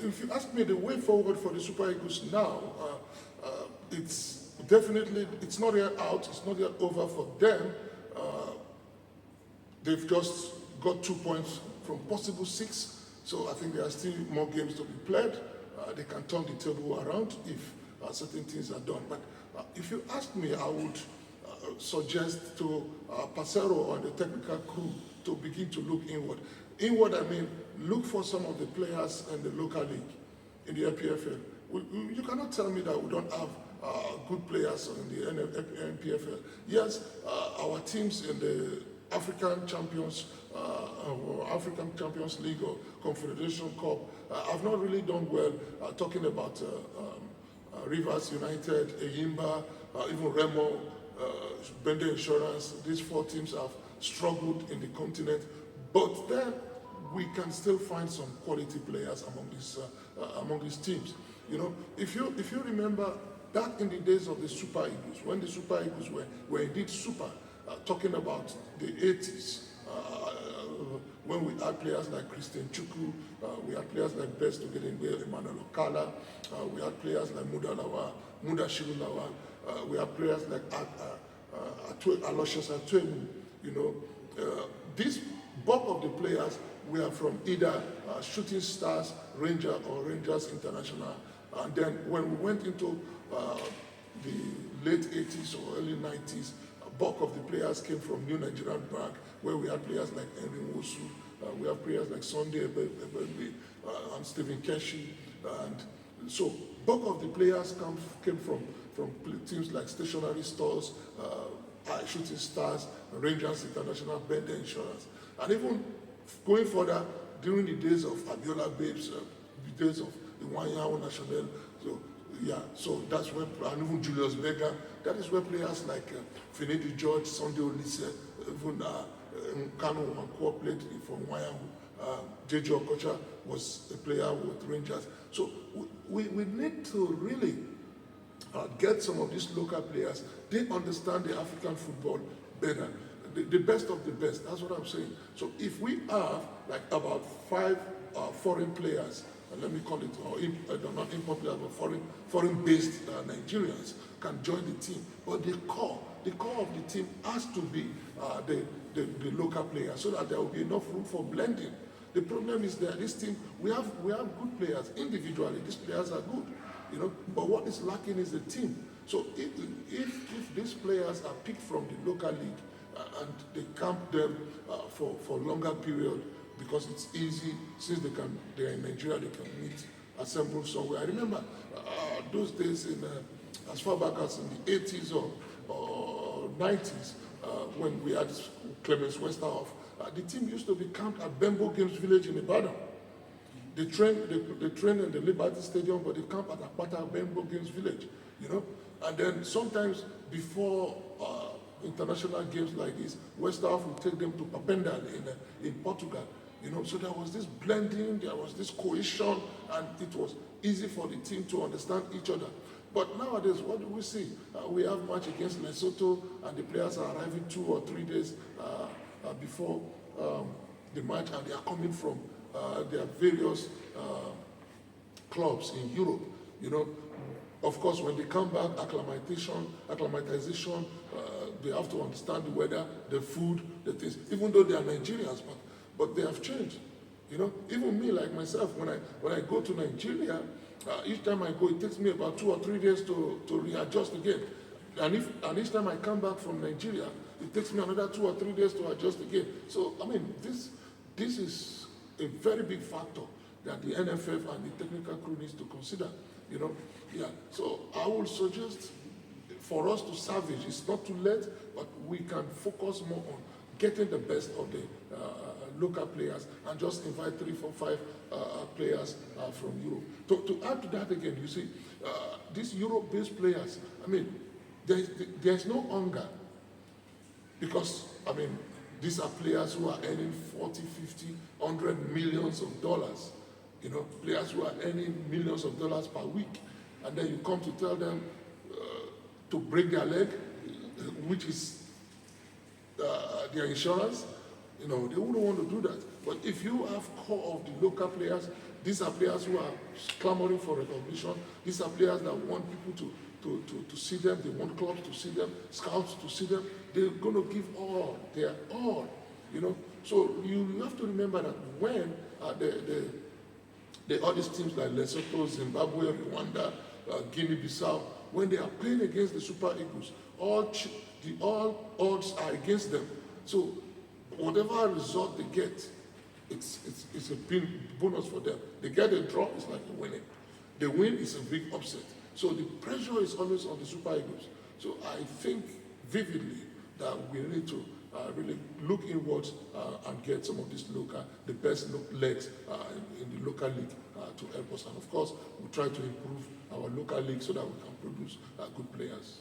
if you ask me the way forward for the Super Eagles now, it's definitely, it's not yet out, it's not yet over for them. They've just got 2 points from possible 6, so I think there are still more games to be played. They can turn the table around if certain things are done. But if you ask me, I would suggest to Parceiro and the technical crew to begin to look inward. Inward, I mean, look for some of the players in the local league, in the NPFL. You cannot tell me that we don't have good players in the NPFL. Yes, our teams in the African Champions League or Confederation Cup have not really done well. Talking about Rivers United, Eyimba, even Remo, Bender Insurance, these 4 teams have struggled in the continent, but then we can still find some quality players among these teams. You know, if you remember back in the days of the Super Eagles, when the Super Eagles were indeed super, talking about the 80s, when we had players like Christian Chukwu, we had players like Best Ogedengbe, Emmanuel Okala, we had players like Muda Shirulawa, we had players like Aloysius Atuemu. You know, this bulk of the players were from either Shooting Stars, Ranger, or Rangers International. And then when we went into the late 80s or early 90s, bulk of the players came from New Nigerian Bank, where we had players like Henry Wosu, we have players like Sunday Ebebe, and Stephen Keshi. And so bulk of the players came from teams like Stationary Stores, Shooting Stars, Rangers International, Bender Insurance. And even going further, during the days of Abiola Babes, the days of the Wanyawo National, so yeah, so that's where, and even Julius Berger, that is where players like Finidi George, Sunday Olise, even Kano Wankwo played from Wanyawo. JJ Okocha was a player with Rangers. So we need to really get some of these local players. They understand the African football better. The best of the best, that's what I'm saying. So if we have like about 5 foreign players, let me call it, or not import players, but foreign-based Nigerians can join the team. But the core of the team has to be the local players, so that there will be enough room for blending. The problem is that this team, we have good players individually. These players are good, you know. But what is lacking is the team. So if these players are picked from the local league and they camp them for longer period, because it's easy, since they're in Nigeria, they can meet, assemble somewhere. I remember those days as far back as in the 80s or 90s, when we had Clemens Westerhoff, the team used to be camped at Bembo Games Village in Ibadan. They train in the Liberty Stadium, but they camp at Akpata Bembo Games Village, you know. And then sometimes before international games like this, Westerhoff would take them to Papendal in Portugal. You know, so there was this blending, there was this cohesion, and it was easy for the team to understand each other. But nowadays, what do we see? We have match against Lesotho, and the players are arriving 2 or 3 days before the match, and they are coming from their various clubs in Europe. You know, of course, when they come back, acclimatization, they have to understand the weather, the food, the things. Even though they are Nigerians, but they have changed. You know, even me, like myself, when I go to Nigeria, each time I go, it takes me about 2 or 3 days to readjust again. And each time I come back from Nigeria, it takes me another 2 or 3 days to adjust again. So, I mean, this is a very big factor that the NFF and the technical crew needs to consider. You know, yeah. So I would suggest for us to salvage, it's not too late, but we can focus more on getting the best of the local players and just invite 3, 4, 5 players from Europe. To add to that again, you see, these Europe-based players, I mean, there's no hunger, because, I mean, these are players who are earning 40, 50, 100 millions of dollars. You know, players who are earning millions of dollars per week. And then you come to tell them to break their leg, which is their insurance. They wouldn't want to do that. But if you have core of the local players, these are players who are clamoring for recognition. These are players that want people to see them. They want clubs to see them, scouts to see them. They're going to give all, their all, So you have to remember that when all these teams like Lesotho, Zimbabwe, Rwanda, Guinea-Bissau, when they are playing against the Super Eagles, all odds are against them. So whatever result they get, it's a big bonus for them. They get a draw, it's like winning. The win is a big upset. So the pressure is always on the Super Eagles. So I think vividly that we need to really look inwards and get some of the best legs in the local league to help us. And of course, we try to improve our local league so that we can produce good players.